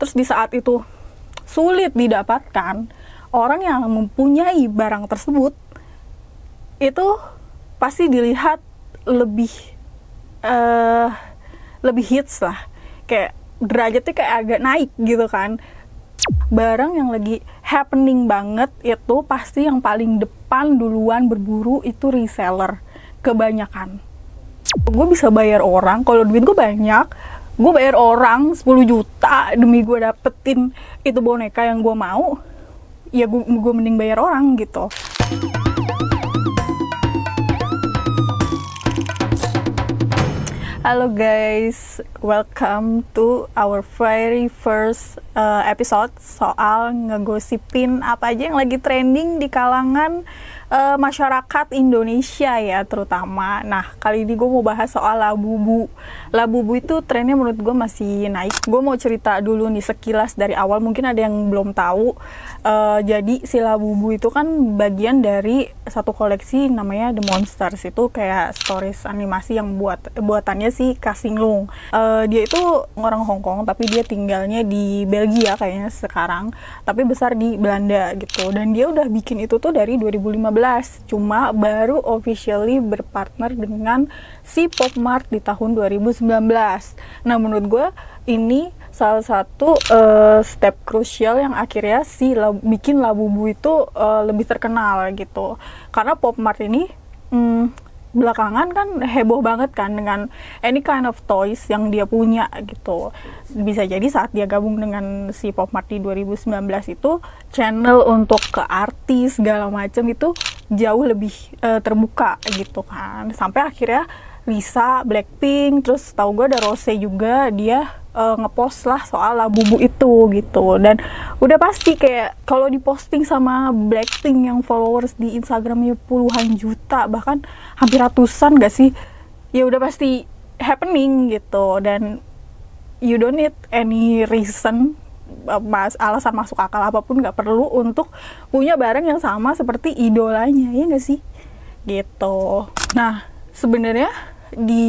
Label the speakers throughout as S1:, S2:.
S1: terus di saat itu sulit didapatkan, orang yang mempunyai barang tersebut itu pasti dilihat lebih lebih hits lah, kayak derajatnya kayak agak naik gitu kan. Barang yang lagi happening banget itu pasti yang paling depan duluan berburu itu reseller kebanyakan. Gue bisa bayar orang, kalau duit gue banyak, gue bayar orang 10 juta demi gue dapetin itu boneka yang gue mau, ya gue mending bayar orang gitu. Halo guys, welcome to our very first episode soal ngegosipin apa aja yang lagi trending di kalangan masyarakat Indonesia ya terutama. Nah, kali ini gue mau bahas soal Labubu. Labubu itu trennya menurut gue masih naik. Gue mau cerita dulu nih sekilas dari awal, mungkin ada yang belum tahu. Jadi si Labubu itu kan bagian dari satu koleksi namanya The Monsters. Itu kayak stories animasi yang buatannya si Kasing Lung. Dia itu orang Hong Kong tapi dia tinggalnya di Belgia kayaknya sekarang, tapi besar di Belanda gitu. Dan dia udah bikin itu tuh dari 2015, cuma baru officially berpartner dengan si Pop Mart di tahun 2019. Nah, menurut gue ini salah satu step krusial yang akhirnya bikin Labubu itu lebih terkenal gitu. Karena Pop Mart ini belakangan kan heboh banget kan dengan any kind of toys yang dia punya gitu. Bisa jadi saat dia gabung dengan si Pop Mart di 2019 itu channel untuk ke artis segala macam itu jauh lebih terbuka gitu kan. Sampai akhirnya Lisa, Blackpink, terus tahu gue ada Rose juga, dia ngepost lah soal Labubu itu gitu. Dan udah pasti kayak kalau diposting sama Blackpink yang followers di Instagramnya puluhan juta, bahkan hampir ratusan gak sih, ya udah pasti happening gitu. Dan you don't need any reason, alasan masuk akal apapun, gak perlu untuk punya barang yang sama seperti idolanya, ya gak sih gitu. Nah, sebenarnya di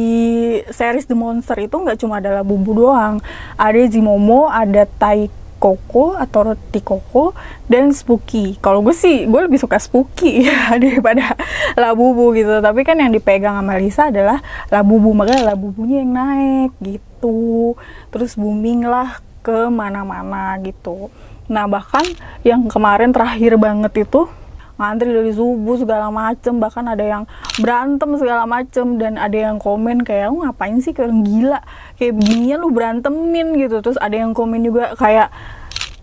S1: series The Monster itu nggak cuma ada Labubu doang, ada Zimomo, ada Tai Koko atau Roti Koko, dan Spooky. Kalau gue sih, gue lebih suka Spooky ya daripada Labubu gitu. Tapi kan yang dipegang sama Lisa adalah Labubu, makanya Labubunya yang naik gitu. Terus booming lah ke mana-mana gitu. Nah, bahkan yang kemarin terakhir banget itu ngantri dari subuh segala macem, bahkan ada yang berantem segala macem, dan ada yang komen kayak, lu ngapain sih kayak gila, kayak beginian lu berantemin gitu. Terus ada yang komen juga kayak,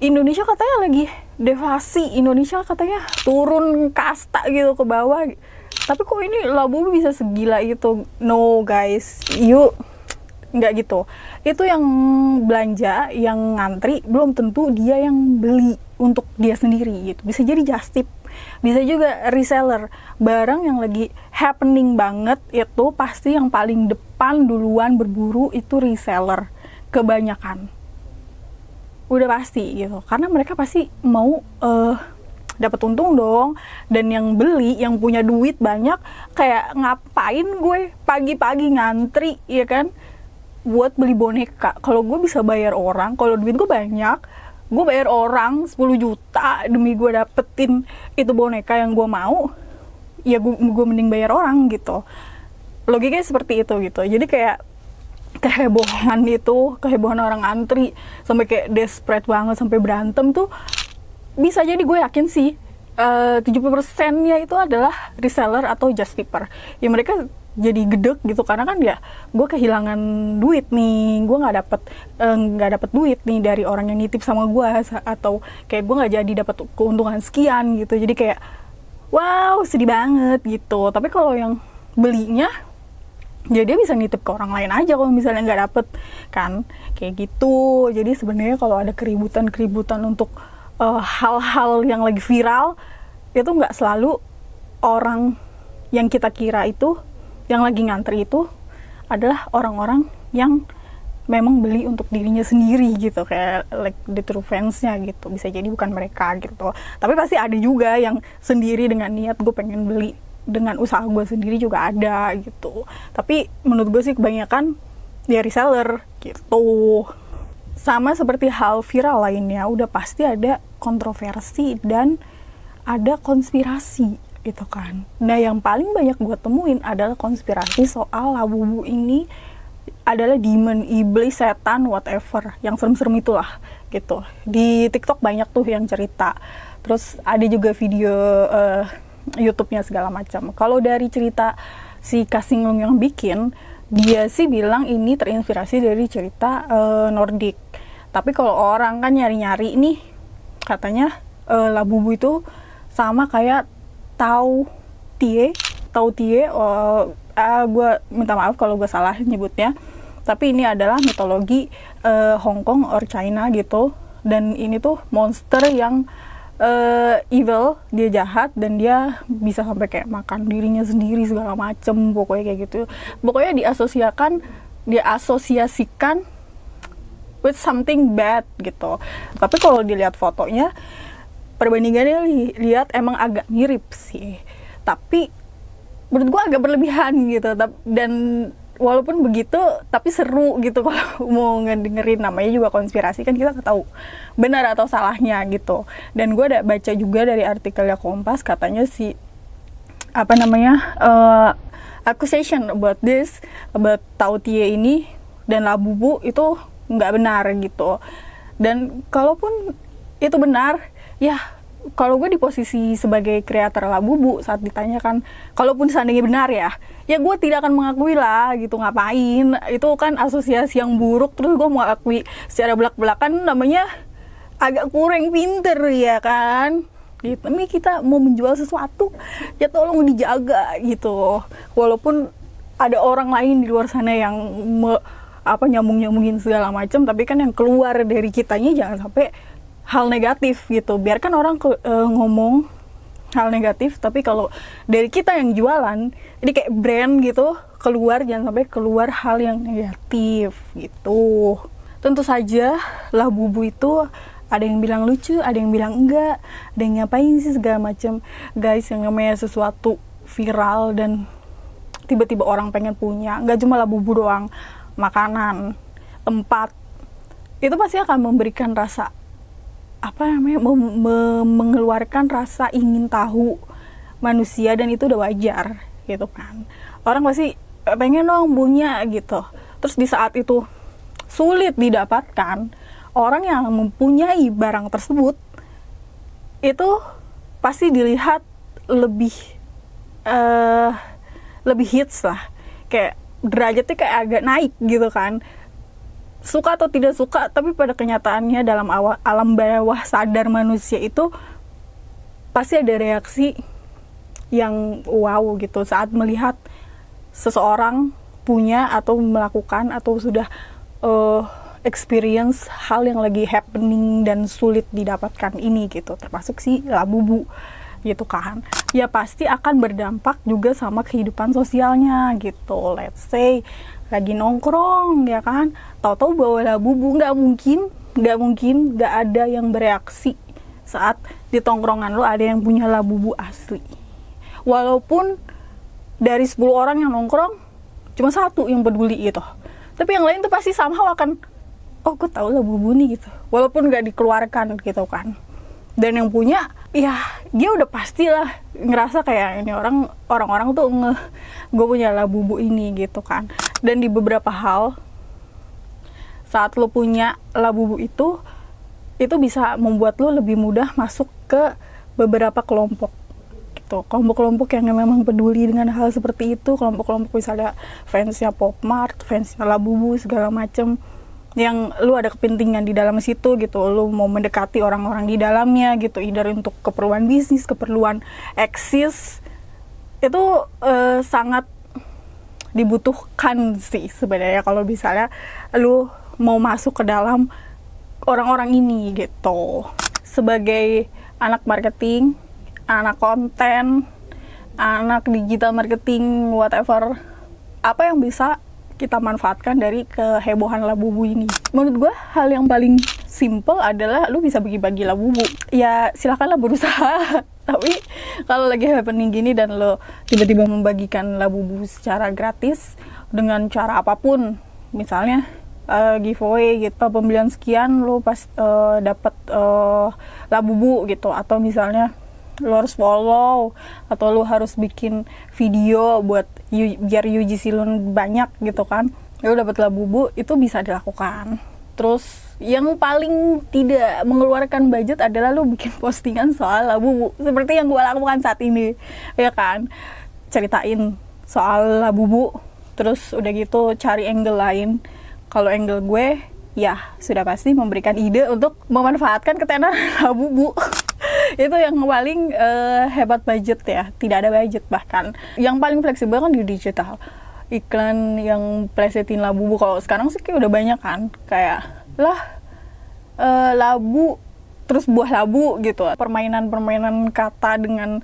S1: Indonesia katanya lagi deflasi, Indonesia katanya turun kasta gitu ke bawah, tapi kok ini Labubu bisa segila itu. No guys, nggak gitu. Itu yang belanja, yang ngantri belum tentu dia yang beli untuk dia sendiri gitu. Bisa jadi just tip, bisa juga reseller. Barang yang lagi happening banget itu pasti yang paling depan duluan berburu itu reseller kebanyakan. Udah pasti gitu, karena mereka pasti mau dapat untung dong. Dan yang beli, yang punya duit banyak, kayak ngapain gue pagi-pagi ngantri ya kan buat beli boneka. Kalau gue bisa bayar orang, kalau duit gue banyak, gue bayar orang 10 juta demi gue dapetin itu boneka yang gue mau, ya gue mending bayar orang gitu. Logikanya seperti itu gitu. Jadi kayak kehebohan orang antri sampai kayak desperate banget sampai berantem tuh, bisa jadi, gue yakin sih 70%-nya itu adalah reseller atau just tipper. Ya mereka jadi gedek gitu karena kan ya gue kehilangan duit nih, gue nggak dapet duit nih dari orang yang nitip sama gue, atau kayak gue nggak jadi dapat keuntungan sekian gitu. Jadi kayak wow, sedih banget gitu. Tapi kalau yang belinya, ya dia bisa nitip ke orang lain aja kalau misalnya nggak dapet kan, kayak gitu. Jadi sebenarnya kalau ada keributan untuk hal-hal yang lagi viral, itu nggak selalu orang yang kita kira itu yang lagi ngantri itu adalah orang-orang yang memang beli untuk dirinya sendiri gitu, kayak like the true fans-nya gitu. Bisa jadi bukan mereka gitu, tapi pasti ada juga yang sendiri dengan niat gue pengen beli dengan usaha gue sendiri juga ada gitu. Tapi menurut gue sih kebanyakan ya reseller gitu. sama seperti hal viral lainnya, udah pasti ada kontroversi dan ada konspirasi gitu kan. Nah yang paling banyak gue temuin adalah konspirasi soal Labubu ini adalah demon, iblis, setan, whatever, yang serem-serem itulah gitu. Di TikTok banyak tuh yang cerita. Terus ada juga video YouTube-nya segala macam. Kalau dari cerita si Kasinglung yang bikin, dia sih bilang ini terinspirasi dari cerita Nordik. Tapi kalau orang kan nyari-nyari nih, katanya Labubu itu sama kayak Tao Tie. Gue minta maaf kalau gue salah nyebutnya. Tapi ini adalah mitologi Hong Kong or China gitu. Dan ini tuh monster yang evil, dia jahat dan dia bisa sampai kayak makan dirinya sendiri segala macem, pokoknya kayak gitu. Pokoknya diasosiasikan with something bad gitu. Tapi kalau dilihat fotonya, perbandingannya lihat emang agak mirip sih. Tapi menurut gue agak berlebihan gitu. Dan walaupun begitu, tapi seru gitu kalau mau ngedengerin. Namanya juga konspirasi kan, kita nggak tahu benar atau salahnya gitu. Dan gue ada baca juga dari artikelnya Kompas, katanya accusation about Tao Tie ini dan Labubu itu nggak benar gitu. Dan kalaupun itu benar, ya kalau gue di posisi sebagai kreator Labubu saat ditanyakan, kalaupun seandainya benar ya gue tidak akan mengakui lah gitu, ngapain, itu kan asosiasi yang buruk. Terus gue mengakui secara belak-belakan, namanya agak kurang pinter ya kan gitu. Ini kita mau menjual sesuatu, ya tolong dijaga gitu. Walaupun ada orang lain di luar sana yang nyambung-nyambungin segala macam, tapi kan yang keluar dari kitanya jangan sampai hal negatif gitu. Biarkan orang ngomong hal negatif, tapi kalau dari kita yang jualan, ini kayak brand gitu, jangan sampai keluar hal yang negatif gitu. Tentu saja Labubu itu ada yang bilang lucu, ada yang bilang enggak, ada yang ngapain sih segala macam. Guys, yang namanya sesuatu viral dan tiba-tiba orang pengen punya, nggak cuma Labubu doang, makanan, tempat, itu pasti akan memberikan rasa mengeluarkan rasa ingin tahu manusia, dan itu udah wajar gitu kan. Orang pasti pengen dong punya gitu. Terus di saat itu sulit didapatkan, orang yang mempunyai barang tersebut itu pasti dilihat lebih hits lah, kayak derajatnya kayak agak naik gitu kan. Suka atau tidak suka, tapi pada kenyataannya dalam alam bawah sadar manusia itu pasti ada reaksi yang wow gitu saat melihat seseorang punya atau melakukan atau sudah experience hal yang lagi happening dan sulit didapatkan ini gitu, termasuk si Labubu gitu kan. Ya pasti akan berdampak juga sama kehidupan sosialnya gitu. Let's say lagi nongkrong ya kan, tahu-tahu bawa Labubu, nggak mungkin nggak ada yang bereaksi saat di tongkrongan lo ada yang punya Labubu asli. Walaupun dari 10 orang yang nongkrong cuma satu yang peduli gitu, tapi yang lain tuh pasti somehow akan, oh gue tahu Labubu nih gitu, walaupun nggak dikeluarkan gitu kan. Dan yang punya, ya dia udah pastilah ngerasa kayak ini orang-orang tuh gue punya Labubu ini gitu kan. Dan di beberapa hal, saat lo punya Labubu itu bisa membuat lo lebih mudah masuk ke beberapa kelompok gitu. Kelompok-kelompok yang memang peduli dengan hal seperti itu, kelompok-kelompok misalnya fansnya Popmart, fansnya Labubu segala macem, yang lu ada kepentingan di dalam situ gitu, lu mau mendekati orang-orang di dalamnya gitu, either untuk keperluan bisnis, keperluan eksis, itu sangat dibutuhkan sih sebenarnya kalau misalnya lu mau masuk ke dalam orang-orang ini gitu. Sebagai anak marketing, anak konten, anak digital marketing, whatever, apa yang bisa kita manfaatkan dari kehebohan Labubu ini? Menurut gue hal yang paling simple adalah lu bisa bagi-bagi Labubu. Ya silakanlah berusaha. Tapi kalau lagi happening gini dan lo tiba-tiba membagikan Labubu secara gratis dengan cara apapun, misalnya giveaway gitu, pembelian sekian lu pas dapat Labubu gitu, atau misalnya lu harus follow atau lu harus bikin video buat biar UGC lu banyak gitu kan, lu dapat Labubu, itu bisa dilakukan. Terus yang paling tidak mengeluarkan budget adalah lu bikin postingan soal Labubu seperti yang gue lakukan saat ini, ya kan, ceritain soal Labubu, terus udah gitu cari angle lain. Kalau angle gue ya sudah pasti memberikan ide untuk memanfaatkan ketenaran Labubu. Itu yang paling hebat budget ya, tidak ada budget bahkan. Yang paling fleksibel kan di digital. Iklan yang plesetin Labubu, kalau sekarang sih kayak udah banyak kan, kayak labu terus buah labu gitu. Permainan kata dengan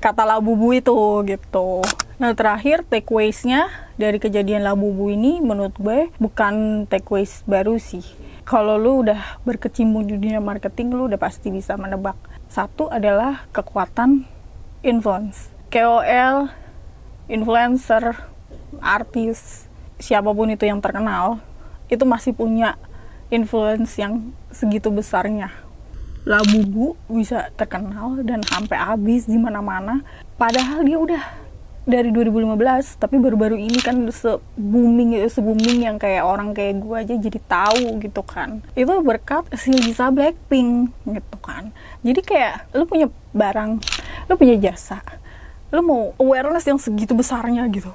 S1: kata Labubu itu gitu. Nah terakhir takeaways-nya dari kejadian Labubu ini menurut gue bukan takeaways baru sih. Kalau lu udah berkecimpung di dunia marketing, lu udah pasti bisa menebak. Satu adalah kekuatan influence. KOL, influencer, artis, siapapun itu yang terkenal, itu masih punya influence yang segitu besarnya. Labubu bisa terkenal dan sampai habis di mana-mana, padahal dia udah dari 2015, tapi baru-baru ini kan se-booming yang kayak orang kayak gue aja jadi tahu gitu kan. Itu berkat si Lisa Blackpink gitu kan. Jadi kayak lu punya barang, lu punya jasa, lu mau awareness yang segitu besarnya gitu,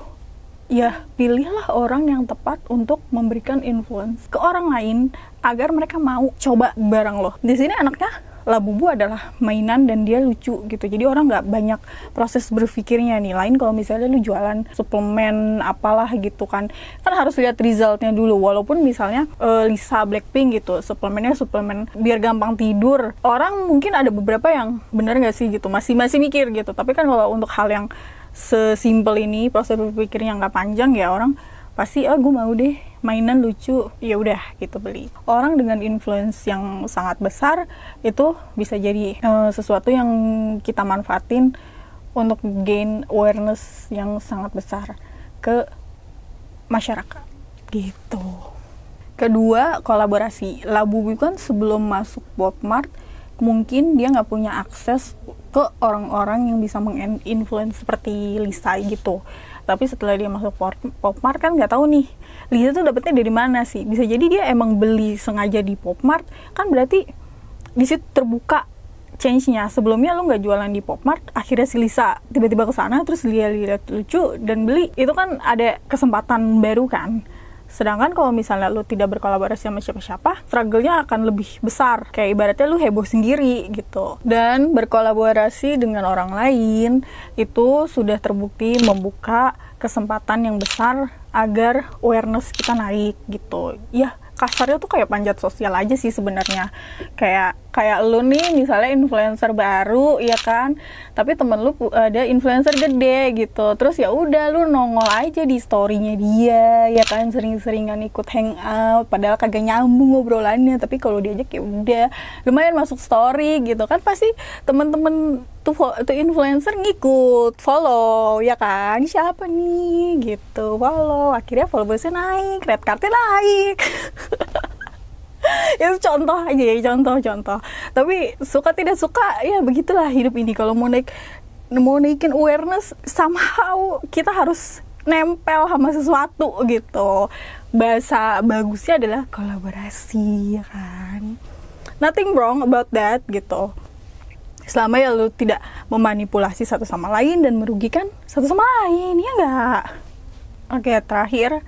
S1: ya pilihlah orang yang tepat untuk memberikan influence ke orang lain agar mereka mau coba barang lo. Di sini anaknya Labubu adalah mainan dan dia lucu gitu, jadi orang nggak banyak proses berpikirnya nih. Lain kalau misalnya lu jualan suplemen apalah gitu kan harus lihat resultnya dulu. Walaupun misalnya Lisa Blackpink gitu, suplemennya suplemen biar gampang tidur, orang mungkin ada beberapa yang bener nggak sih gitu, masih mikir gitu. Tapi kan kalau untuk hal yang sesimpel ini, proses berpikirnya nggak panjang, ya orang pasti gue mau deh mainan lucu, ya udah gitu beli. Orang dengan influence yang sangat besar itu bisa jadi sesuatu yang kita manfaatin untuk gain awareness yang sangat besar ke masyarakat gitu. Kedua, kolaborasi. Labubu kan sebelum masuk Popmart mungkin dia nggak punya akses ke orang-orang yang bisa menginfluence seperti Lisa gitu. Tapi setelah dia masuk Popmart kan nggak tahu nih Lisa tuh dapetnya dari mana sih. Bisa jadi dia emang beli sengaja di Popmart, kan berarti di situ terbuka change-nya. Sebelumnya lu nggak jualan di Popmart, akhirnya si Lisa tiba-tiba ke sana terus lihat lucu dan beli, itu kan ada kesempatan baru kan. Sedangkan kalau misalnya lu tidak berkolaborasi sama siapa-siapa, struggle-nya akan lebih besar. Kayak ibaratnya lu heboh sendiri gitu. Dan berkolaborasi dengan orang lain itu sudah terbukti membuka kesempatan yang besar agar awareness kita naik gitu. Ya, kasarnya tuh kayak panjat sosial aja sih sebenarnya. Kayak lu nih misalnya influencer baru ya kan, tapi temen lu ada influencer gede gitu, terus ya udah lu nongol aja di story-nya dia ya kan, sering-seringan ikut hangout padahal kagak nyambung ngobrolannya, tapi kalau diajak ya udah lumayan masuk story gitu kan, pasti temen-temen tuh influencer ngikut follow ya kan, siapa nih gitu, follow, akhirnya followersnya naik, red cardnya naik. Itu contoh aja ya, contoh. Tapi suka tidak suka ya begitulah hidup ini. Kalau mau naikin awareness, somehow kita harus nempel sama sesuatu gitu. Bahasa bagusnya adalah kolaborasi ya kan. Nothing wrong about that gitu. Selama ya lu tidak memanipulasi satu sama lain dan merugikan satu sama lain, ya enggak? Oke, terakhir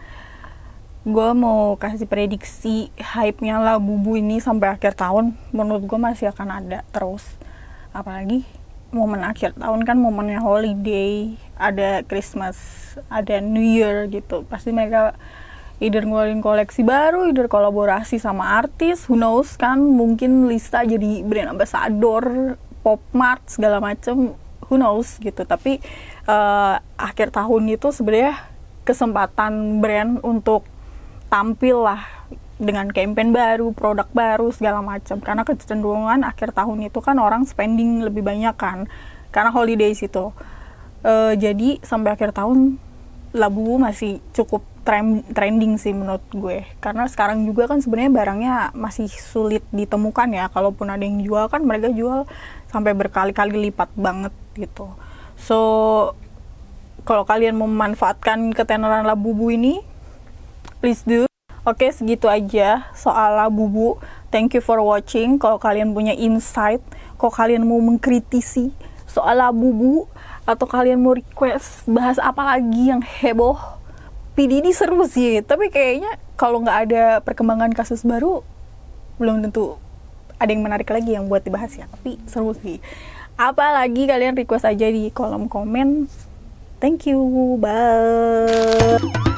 S1: gue mau kasih prediksi hype-nya Labubu ini sampai akhir tahun. Menurut gue masih akan ada terus. Apalagi momen akhir tahun kan momennya holiday, ada Christmas, ada New Year gitu. Pasti mereka either ngeluarin koleksi baru, either kolaborasi sama artis, who knows kan. Mungkin Lisa jadi brand ambassador Popmart segala macem, who knows gitu. Tapi akhir tahun itu sebenarnya kesempatan brand untuk tampil lah dengan campaign baru, produk baru, segala macam. Karena kecenderungan akhir tahun itu kan orang spending lebih banyak kan, karena holidays itu. Jadi sampai akhir tahun Labubu masih cukup trending sih menurut gue, karena sekarang juga kan sebenarnya barangnya masih sulit ditemukan ya. Kalaupun ada yang jual kan mereka jual sampai berkali-kali lipat banget gitu. So kalau kalian mau memanfaatkan ketenaran Labubu ini, please do. Oke, segitu aja soal Labubu. Thank you for watching. Kalau kalian punya insight, kalau kalian mau mengkritisi soal Labubu, atau kalian mau request bahas apa lagi yang heboh, PDD seru sih, tapi kayaknya kalau nggak ada perkembangan kasus baru, belum tentu ada yang menarik lagi yang buat dibahas ya. Tapi seru sih. Apalagi kalian request aja di kolom komen. Thank you, bye.